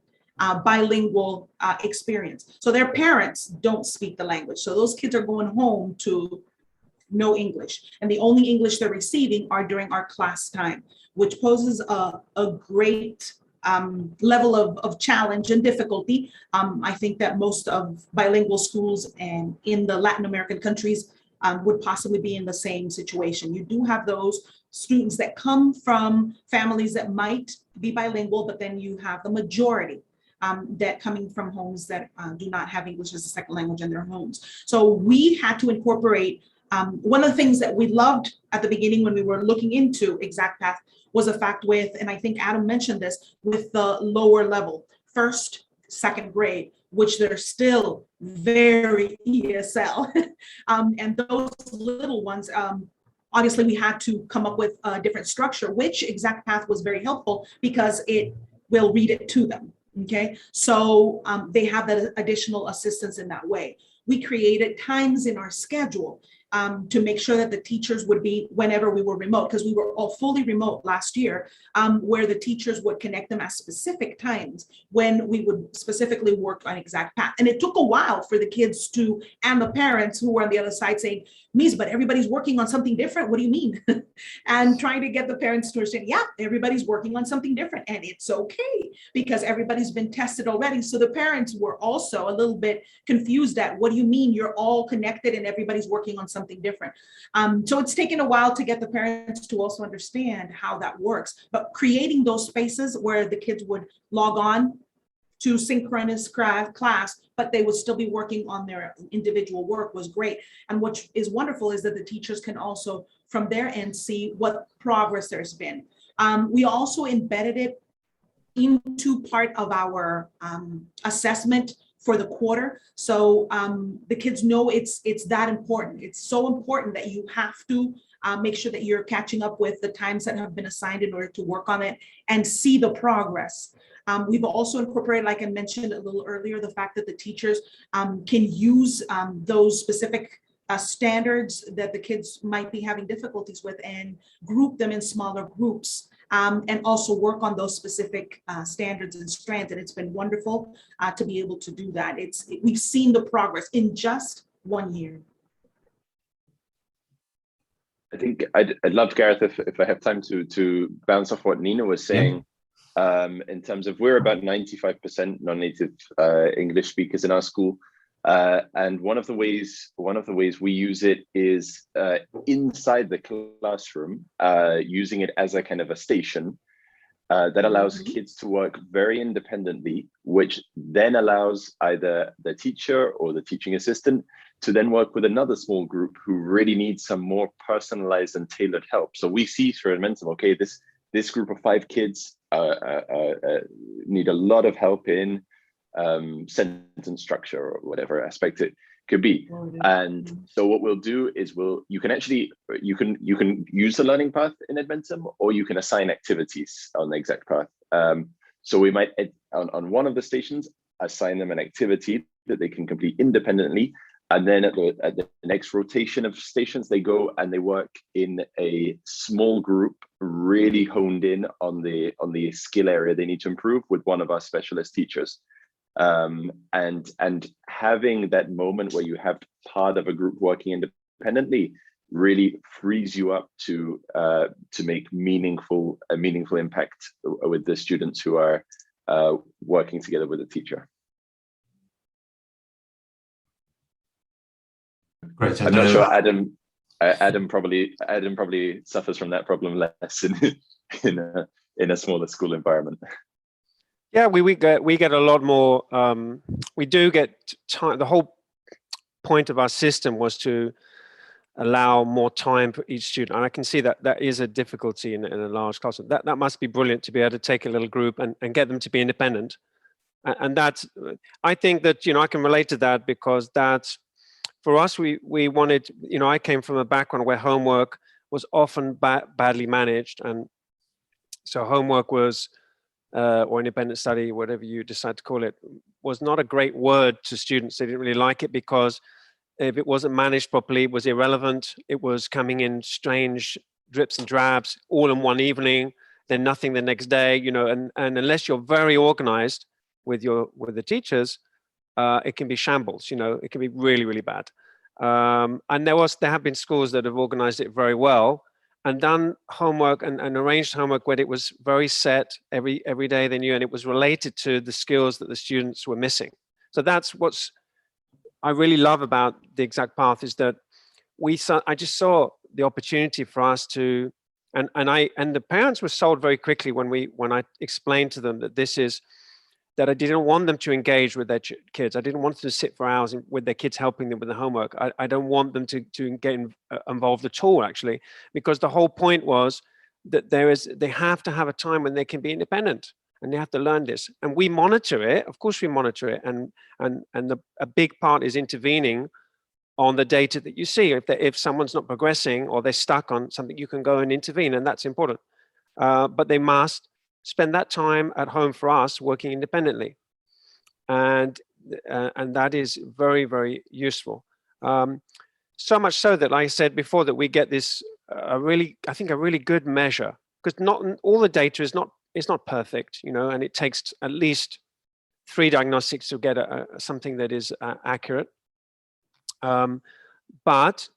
bilingual experience. So their parents don't speak the language. So those kids are going home to no English. And the only English they're receiving are during our class time, which poses a great level of challenge and difficulty. I think that most of bilingual schools and in the Latin American countries would possibly be in the same situation. You do have those students that come from families that might be bilingual, but then you have the majority that coming from homes that do not have English as a second language in their homes. So we had to incorporate one of the things that we loved at the beginning when we were looking into ExactPath was the fact with, and I think Adam mentioned this, with the lower level, first, second grade, which they're still very ESL. And those little ones, obviously we had to come up with a different structure, which ExactPath was very helpful because it will read it to them, okay? So they have that additional assistance in that way. We created times in our schedule to make sure that the teachers would be whenever we were remote, because we were all fully remote last year, where the teachers would connect them at specific times when we would specifically work on ExactPath. And it took a while for the kids to, and the parents who were on the other side saying, Miss, but everybody's working on something different. What do you mean? And trying to get the parents to understand, yeah, everybody's working on something different. And it's okay because everybody's been tested already. So the parents were also a little bit confused at what do you mean you're all connected and everybody's working on something different. So it's taken a while to get the parents to also understand how that works, but creating those spaces where the kids would log on to synchronous class, but they would still be working on their individual work was great. And what is wonderful is that the teachers can also from their end see what progress there's been. We also embedded it into part of our assessment for the quarter. So the kids know it's that important. It's so important that you have to make sure that you're catching up with the times that have been assigned in order to work on it and see the progress. We've also incorporated, like I mentioned a little earlier, the fact that the teachers can use those specific standards that the kids might be having difficulties with and group them in smaller groups. And also work on those specific standards and strands. And it's been wonderful to be able to do that. We've seen the progress in just 1 year. I think I'd love, Gareth, if I have time to bounce off what Nina was saying. In terms of we're about 95% non-native English speakers in our school. And one of the ways we use it is inside the classroom, using it as a kind of a station that allows kids to work very independently, which then allows either the teacher or the teaching assistant to then work with another small group who really needs some more personalized and tailored help. So we see through Edmentum, okay, this group of 5 kids need a lot of help in sentence structure or whatever aspect it could be. And so what we'll do is you can use the learning path in Edmentum, or you can assign activities on the exact path. So we might on one of the stations assign them an activity that they can complete independently, and then at the next rotation of stations they go and they work in a small group, really honed in on the skill area they need to improve with one of our specialist teachers. And having that moment where you have part of a group working independently really frees you up to make a meaningful impact with the students who are working together with the teacher. Great. I'm not sure Adam probably suffers from that problem less in a smaller school environment. Yeah, we get a lot more. We do get time. The whole point of our system was to allow more time for each student, and I can see that is a difficulty in a large class. That must be brilliant to be able to take a little group and get them to be independent. And that's, I think that, I can relate to that, because that's, for us, we wanted, I came from a background where homework was often badly managed, and so homework was or independent study, whatever you decide to call it, was not a great word to students. They didn't really like it because if it wasn't managed properly, it was irrelevant. It was coming in strange drips and drabs all in one evening, then nothing the next day, you know, and unless you're very organized with the teachers, it can be shambles, you know, it can be really, really bad. And there have been schools that have organized it very well and done homework and arranged homework where it was very set every day they knew, and it was related to the skills that the students were missing. So that's what's I really love about the Exact Path, is that I just saw the opportunity for us to, and the parents were sold very quickly when I explained to them that that I didn't want them to engage with their kids. I didn't want them to sit for hours with their kids, helping them with the homework. I don't want them to get involved at all, actually, because the whole point was that they have to have a time when they can be independent, and they have to learn this. And we monitor it. Of course, we monitor it, and a big part is intervening on the data that you see. If someone's not progressing or they're stuck on something, you can go and intervene, and that's important. But they must spend that time at home for us working independently, and that is very, very useful. So much so that, like I said before, that we get this a really good measure, because not all the data is not perfect, you know, and it takes at least 3 diagnostics to get something that is accurate. But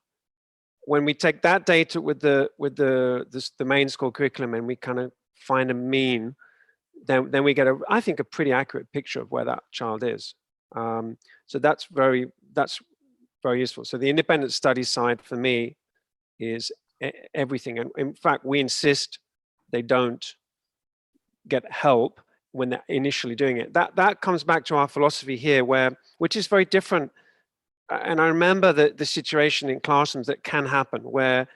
when we take that data with the main school curriculum and we kind of find a mean, then we get I think a pretty accurate picture of where that child is. So that's very useful. So the independent study side for me is everything. And in fact, we insist they don't get help when they're initially doing it. That comes back to our philosophy here, which is very different. And I remember the situation in classrooms that can happen where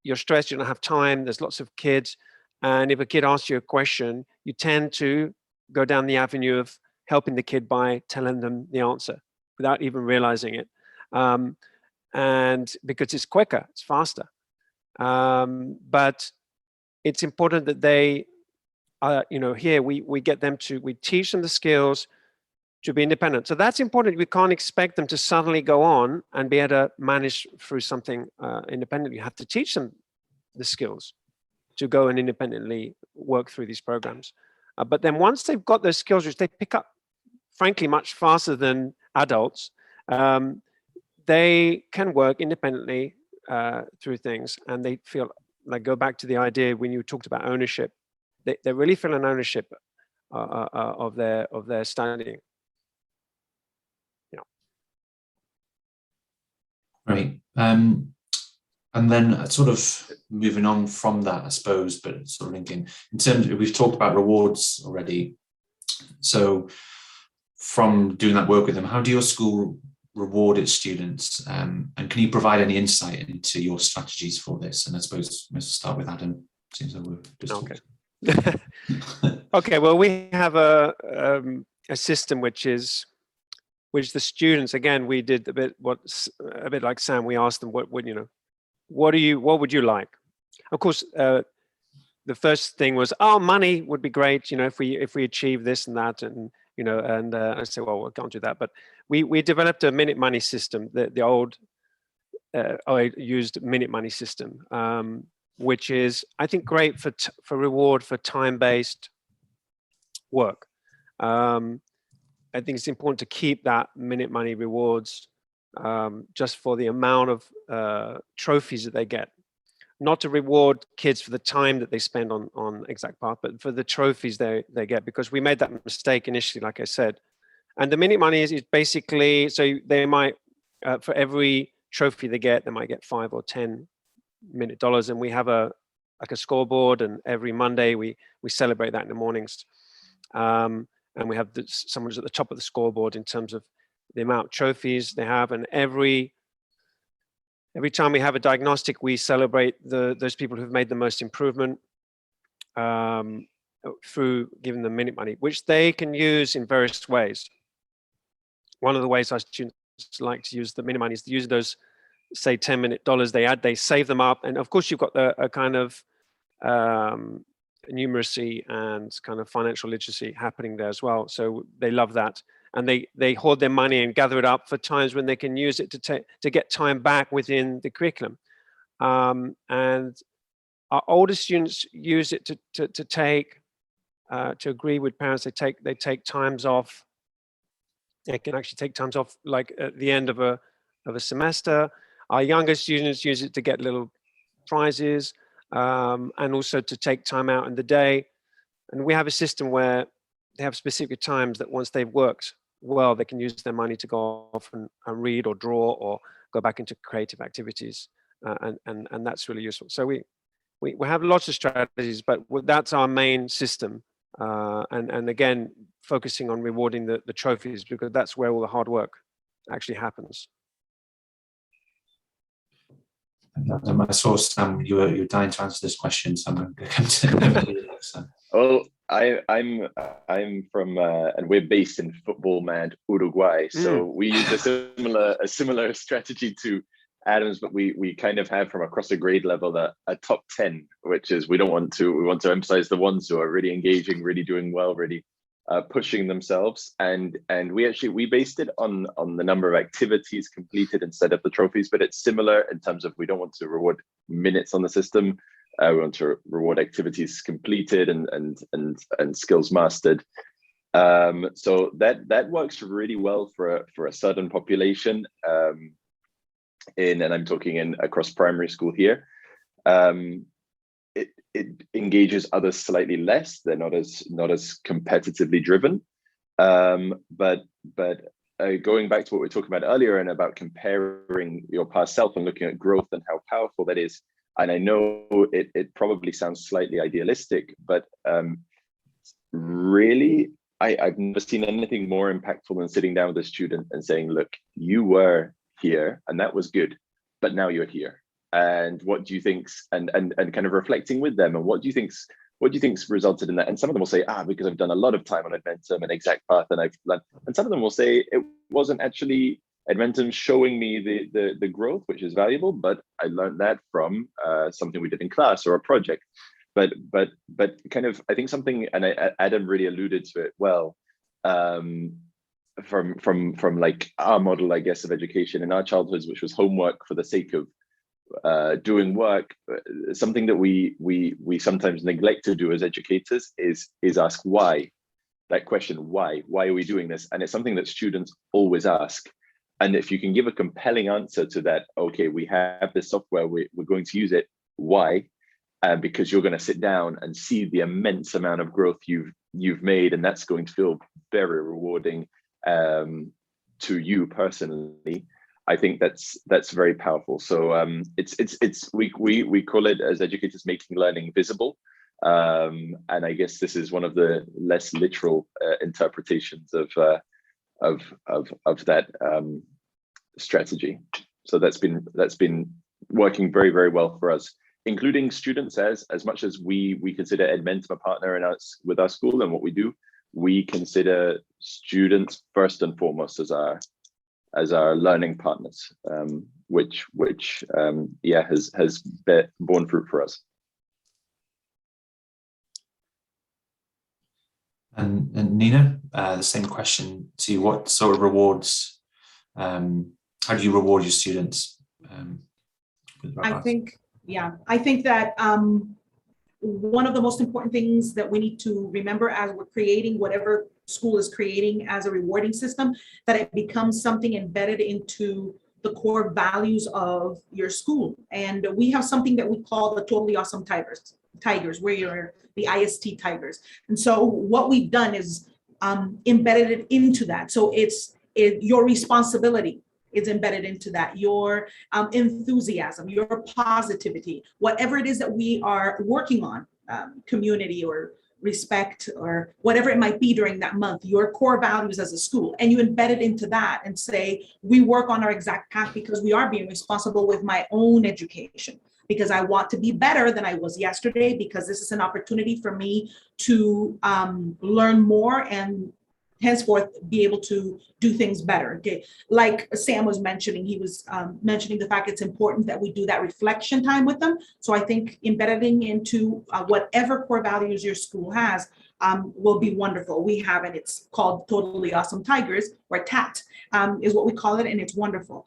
you're stressed, you don't have time, there's lots of kids. And if a kid asks you a question, you tend to go down the avenue of helping the kid by telling them the answer without even realizing it. And because it's quicker, it's faster. But it's important that they, you know, here we get them we teach them the skills to be independent. So that's important. We can't expect them to suddenly go on and be able to manage through something independently. You have to teach them the skills to go and independently work through these programs. But then once they've got those skills, which they pick up, frankly, much faster than adults, they can work independently through things, and they feel like, go back to the idea when you talked about ownership, they really feel an ownership of their studying. Yeah. Great. And then sort of moving on from that, I suppose, but sort of linking in terms of, we've talked about rewards already. So from doing that work with them, how do your school reward its students? And can you provide any insight into your strategies for this? And I suppose let's start with Adam. Seems like we're just okay. Okay. Well, we have a system which the students, again, we did a bit like Sam. We asked them what would you like? Of course, the first thing was, money would be great, you know, if we achieve this and that, and you know, and I said, well, we can't do that. But we developed a minute money system. The old I used minute money system, which is, I think, great for reward for time-based work. I think it's important to keep that minute money rewards just for the amount of trophies that they get. Not to reward kids for the time that they spend on Exact Path, but for the trophies they get, because we made that mistake initially, like I said. And the minute money is basically, so they might, for every trophy they get, they might get $5 or $10 minute dollars. And we have a scoreboard, and every Monday we celebrate that in the mornings. And we have someone who's at the top of the scoreboard in terms of the amount of trophies they have. And every time we have a diagnostic, we celebrate those people who've made the most improvement through giving them minute money, which they can use in various ways. One of the ways our students like to use the minute money is to use those, say, $10 minute dollars they save them up. And of course, you've got a kind of numeracy and kind of financial literacy happening there as well. So they love that. And they hoard their money and gather it up for times when they can use it to get time back within the curriculum. And our older students use it to agree with parents. They take times off. They can actually take times off, like at the end of a semester. Our younger students use it to get little prizes, and also to take time out in the day. And we have a system where they have specific times that once they've worked well, they can use their money to go off and read or draw or go back into creative activities, and that's really useful. So we have lots of strategies, but that's our main system. And again, focusing on rewarding the trophies, because that's where all the hard work actually happens. I saw Sam, you were dying to answer this question, so I'm going to come to you. Well, I'm from and we're based in football mad Uruguay, so we use a similar strategy to Adam's, but we kind of have from across the grade level a top 10, which is we want to emphasize the ones who are really engaging, really doing well, really pushing themselves, and we based it on the number of activities completed instead of the trophies, but it's similar in terms of we don't want to reward minutes on the system. We want to reward activities completed and skills mastered. So that works really well for a certain population. And I'm talking across primary school here. It engages others slightly less. They're not as competitively driven. But going back to what we were talking about earlier and about comparing your past self and looking at growth and how powerful that is. And I know it probably sounds slightly idealistic, but really, I've never seen anything more impactful than sitting down with a student and saying, look, you were here and that was good, but now you're here. And what do you think's, and kind of reflecting with them, and what do you think's resulted in that? And some of them will say, because I've done a lot of time on Edmentum and Exact Path, and I've learned. And some of them will say it wasn't actually Edmentum showing me the growth, which is valuable, but I learned that from something we did in class or a project. But kind of, I think something, and Adam really alluded to it well, from like our model, I guess, of education in our childhoods, which was homework for the sake of doing work. Something that we sometimes neglect to do as educators is ask why. That question, why are we doing this? And it's something that students always ask. And if you can give a compelling answer to that, okay, we have this software, we're going to use it. Why? Because you're going to sit down and see the immense amount of growth you've made, and that's going to feel very rewarding to you personally. I think that's very powerful. So we call it as educators making learning visible, and I guess this is one of the less literal interpretations of that strategy. So that's been working very, very well for us, including students. As much as we consider Edmentum a partner with our school and what we do, we consider students first and foremost as our learning partners, which has borne fruit for us. And Nina, the same question to you. What sort of rewards, how do you reward your students? I think that one of the most important things that we need to remember as we're creating whatever school is creating as a rewarding system, that it becomes something embedded into the core values of your school. And we have something that we call the Totally Awesome Tigers, where you're the IST Tigers. And so what we've done is embedded it into that. So it's your responsibility is embedded into that, your enthusiasm, your positivity, whatever it is that we are working on, community or respect or whatever it might be during that month, your core values as a school, and you embed it into that and say, we work on our exact path because we are being responsible with my own education, because I want to be better than I was yesterday, because this is an opportunity for me to learn more and henceforth be able to do things better. Okay, like Sam was mentioning, he was mentioning the fact it's important that we do that reflection time with them. So I think embedding into whatever core values your school has will be wonderful. We have it, it's called Totally Awesome Tigers, or TAT is what we call it, and it's wonderful.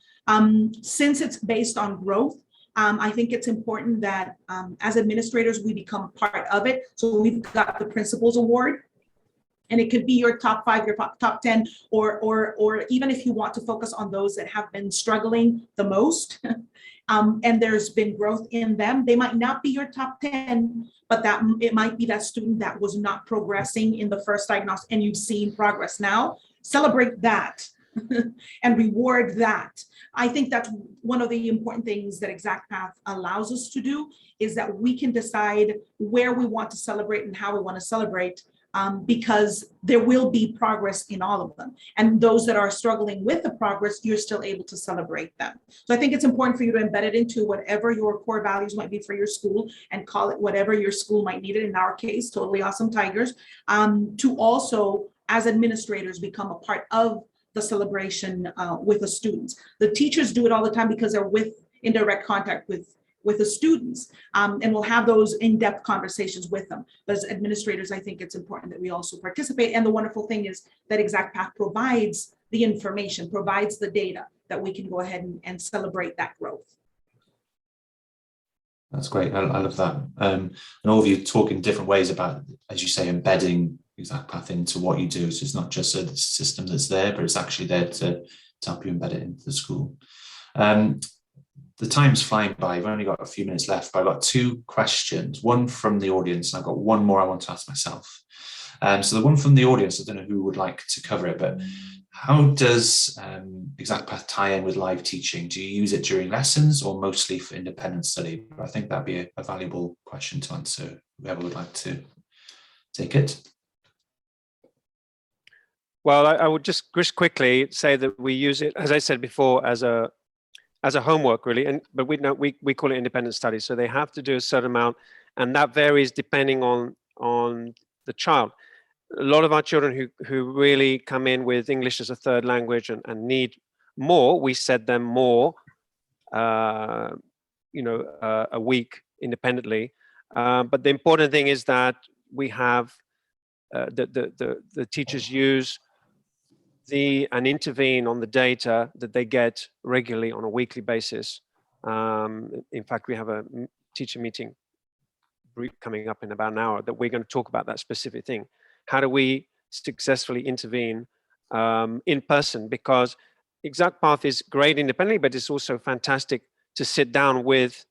Since it's based on growth, I think it's important that as administrators, we become part of it. So we've got the Principals Award, and it could be your top 5, your top 10, or even if you want to focus on those that have been struggling the most, and there's been growth in them. They might not be your top 10, but that it might be that student that was not progressing in the first diagnosis, and you've seen progress now. Celebrate that and reward that. I think that's one of the important things that ExactPath allows us to do, is that we can decide where we want to celebrate and how we want to celebrate, because there will be progress in all of them. And those that are struggling with the progress, you're still able to celebrate them. So I think it's important for you to embed it into whatever your core values might be for your school, and call it whatever your school might need it. In our case, Totally Awesome Tigers, to also, as administrators, become a part of the celebration with the students. The teachers do it all the time because they're in direct contact with the students, and we'll have those in-depth conversations with them. But as administrators, I think it's important that we also participate. And the wonderful thing is that ExactPath provides the information, provides the data that we can go ahead and celebrate that growth. That's great. I love that. And all of you talk in different ways about, as you say, embedding ExactPath into what you do. So it's not just a system that's there, but it's actually there to help you embed it into the school. The time's flying by. I've only got a few minutes left, but I've got 2 questions, one from the audience, and I've got one more I want to ask myself. So the one from the audience, I don't know who would like to cover it, but how does ExactPath tie in with live teaching? Do you use it during lessons or mostly for independent study? I think that'd be a valuable question to answer, whoever would like to take it. Well, I would just quickly say that we use it, as I said before, as a homework, really, but we call it independent study. So they have to do a certain amount, and that varies depending on the child. A lot of our children who really come in with English as a third language and need more, we set them more, a week independently. But the important thing is that we have the teachers use and intervene on the data that they get regularly on a weekly basis. In fact, we have a teacher meeting coming up in about an hour that we're going to talk about that specific thing. How do we successfully intervene in person? Because ExactPath is great independently, but it's also fantastic to sit down with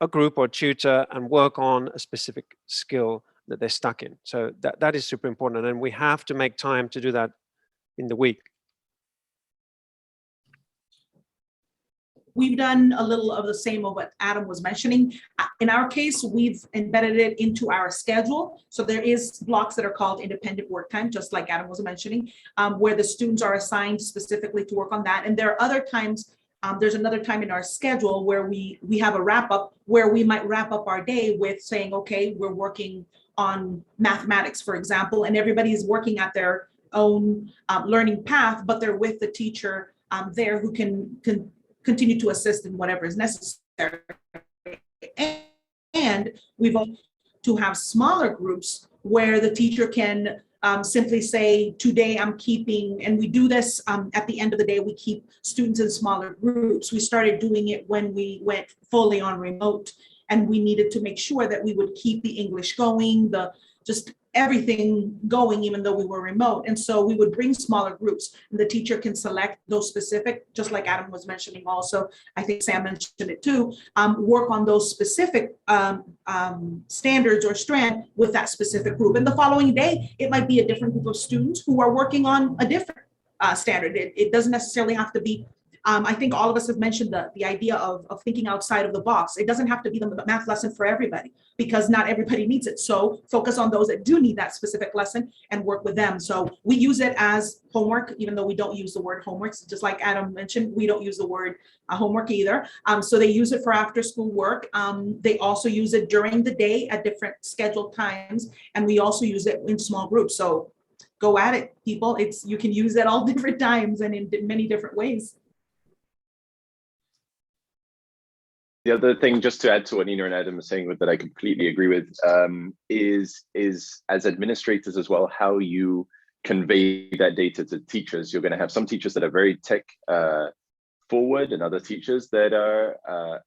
a group or tutor and work on a specific skill that they're stuck in. So that is super important. And we have to make time to do that in the week. We've done a little of the same of what Adam was mentioning. In our case, we've embedded it into our schedule. So there is blocks that are called independent work time, just like Adam was mentioning, where the students are assigned specifically to work on that. And there are other times, there's another time in our schedule where we have a wrap up, where we might wrap up our day with saying, okay, we're working on mathematics, for example, and everybody is working at their own learning path, but they're with the teacher there who can continue to assist in whatever is necessary. And we've also to have smaller groups where the teacher can simply say, today I'm keeping, and we do this at the end of the day, we keep students in smaller groups. We started doing it when we went fully on remote, and we needed to make sure that we would keep the English going, just everything going, even though we were remote. And so we would bring smaller groups, and the teacher can select those specific, just like Adam was mentioning also, I think Sam mentioned it too, work on those specific standards or strand with that specific group. And the following day, it might be a different group of students who are working on a different standard. It doesn't necessarily have to be, I think all of us have mentioned the idea of thinking outside of the box. It doesn't have to be the math lesson for everybody, because not everybody needs it. So focus on those that do need that specific lesson and work with them. So we use it as homework, even though we don't use the word homework. Just like Adam mentioned, we don't use the word homework either. So they use it for after school work. They also use it during the day at different scheduled times. And we also use it in small groups. So go at it, people. You can use it all different times and in many different ways. The other thing, just to add to what Nina and Adam are saying, that I completely agree with, is as administrators as well, how you convey that data to teachers. You're going to have some teachers that are very tech forward, and other teachers that are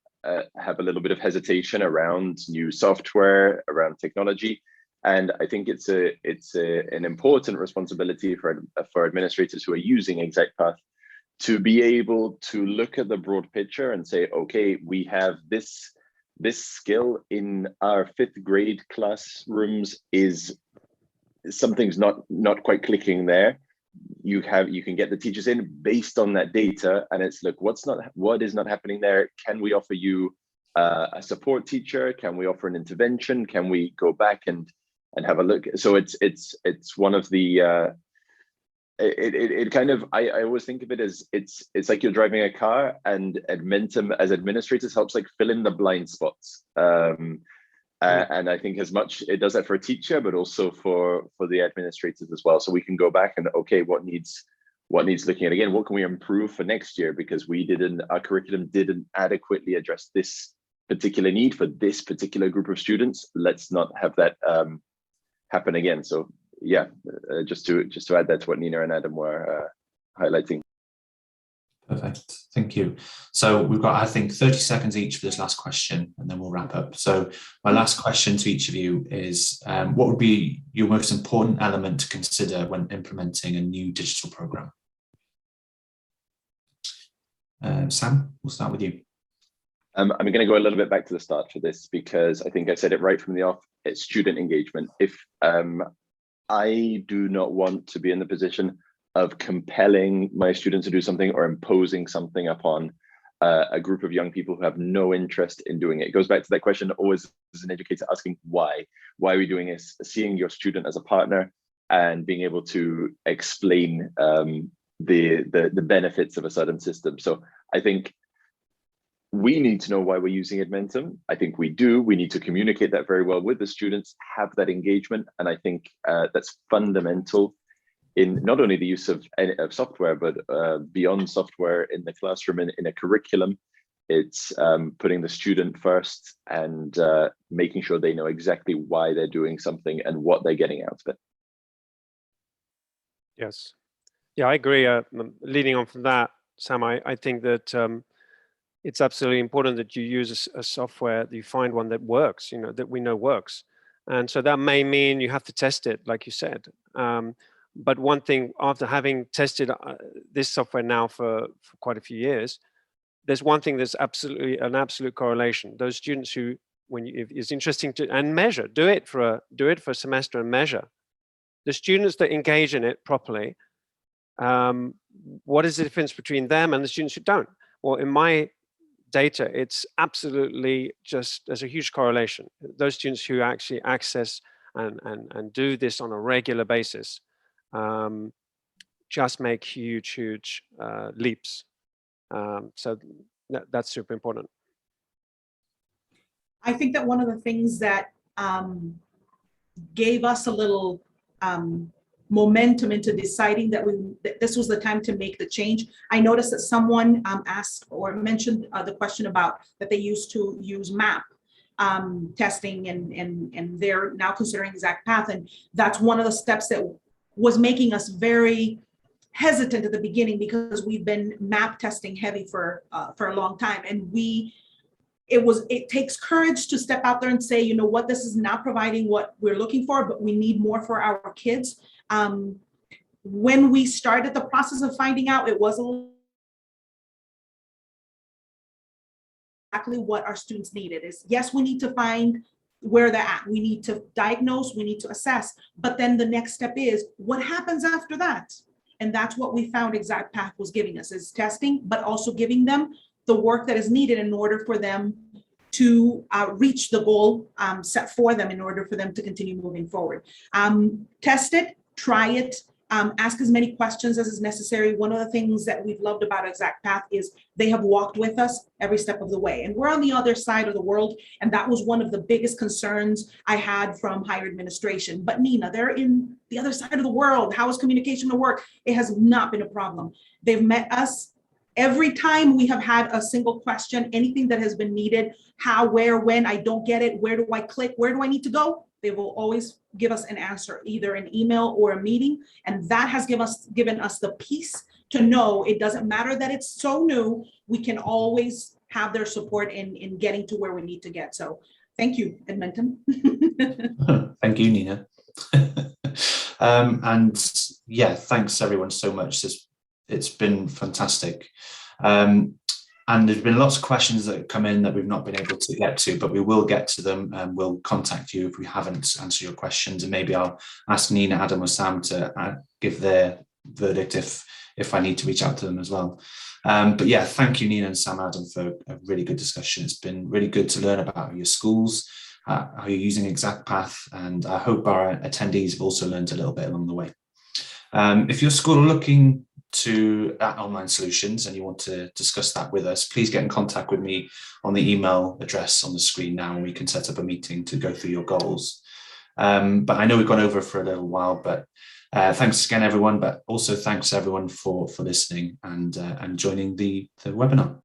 have a little bit of hesitation around new software, around technology. And I think it's an important responsibility for administrators who are using ExactPath to be able to look at the broad picture and say, okay, we have this skill in our 5th grade classrooms, is something's not quite clicking there. You can get the teachers in based on that data, and it's look, what is not happening there? Can we offer you a support teacher? Can we offer an intervention? Can we go back and have a look? So it's one of the it kind of, I always think of it as it's like you're driving a car, and Edmentum as administrators helps like fill in the blind spots. And I think as much it does that for a teacher, but also for the administrators as well. So we can go back and, okay, what needs looking at again? What can we improve for next year? Because our curriculum didn't adequately address this particular need for this particular group of students. Let's not have that happen again. So yeah, just to add that to what Nina and Adam were highlighting. Perfect, thank you. So we've got, I think, 30 seconds each for this last question, and then we'll wrap up. So my last question to each of you is, what would be your most important element to consider when implementing a new digital program? Sam, we'll start with you. I'm going to go a little bit back to the start for this, because I think I said it right from the off. It's student engagement. If I do not want to be in the position of compelling my students to do something or imposing something upon a group of young people who have no interest in doing it. It goes back to that question always as an educator, asking why are we doing this? Seeing your student as a partner and being able to explain the benefits of a certain system. So I think we need to know why we're using Edmentum. I think we do. We need to communicate that very well with the students, have that engagement. And I think that's fundamental in not only the use of software, but beyond software in the classroom, in a curriculum. It's putting the student first and making sure they know exactly why they're doing something and what they're getting out of it. Yes. Yeah, I agree. Leading on from that, Sam, I think that it's absolutely important that you use a software, that you find one that works, that we know works. And so that may mean you have to test it, like you said. But one thing, after having tested this software now for quite a few years, there's one thing that's absolutely an absolute correlation. Those students who, if it's interesting to and measure, do it for a semester and measure. The students that engage in it properly, what is the difference between them and the students who don't? Well, in my data, it's absolutely there's a huge correlation. Those students who actually access and do this on a regular basis just make huge leaps. So that's super important. I think that one of the things that gave us a little momentum into deciding that this was the time to make the change. I noticed that someone asked or mentioned the question about that they used to use MAP testing, and they're now considering ExactPath, and that's one of the steps that was making us very hesitant at the beginning, because we've been MAP testing heavy for a long time, and it takes courage to step out there and say, you know what, this is not providing what we're looking for, but we need more for our kids. When we started the process of finding out, it was exactly what our students needed. Is yes, we need to find where they're at. We need to diagnose, we need to assess, but then the next step is what happens after that? And that's what we found ExactPath was giving us, is testing, but also giving them the work that is needed in order for them to reach the goal set for them, in order for them to continue moving forward. Test it, try it, Ask as many questions as is necessary. One of the things that we've loved about Exact Path is they have walked with us every step of the way. And we're on the other side of the world. And that was one of the biggest concerns I had from higher administration. But Nina, they're in the other side of the world. How is communication going to work? It has not been a problem. They've met us every time we have had a single question, anything that has been needed, how, where, when, I don't get it, where do I click, where do I need to go? They will always give us an answer, either an email or a meeting. And that has given us the peace to know it doesn't matter that it's so new, we can always have their support in getting to where we need to get. So thank you, Edmentum. Thank you, Nina. And yeah, thanks everyone so much. It's been fantastic. And there's been lots of questions that have come in that we've not been able to get to, but we will get to them, and we'll contact you if we haven't answered your questions. And maybe I'll ask Nina, Adam or Sam to give their verdict if I need to reach out to them as well. But yeah, thank you, Nina and Sam, Adam, for a really good discussion. It's been really good to learn about your schools, how you're using Exact Path, and I hope our attendees have also learned a little bit along the way. If your school are looking at online solutions and you want to discuss that with us, please get in contact with me on the email address on the screen now, and we can set up a meeting to go through your goals. But I know we've gone over for a little while, but thanks again, everyone. But also thanks everyone for listening and joining the webinar.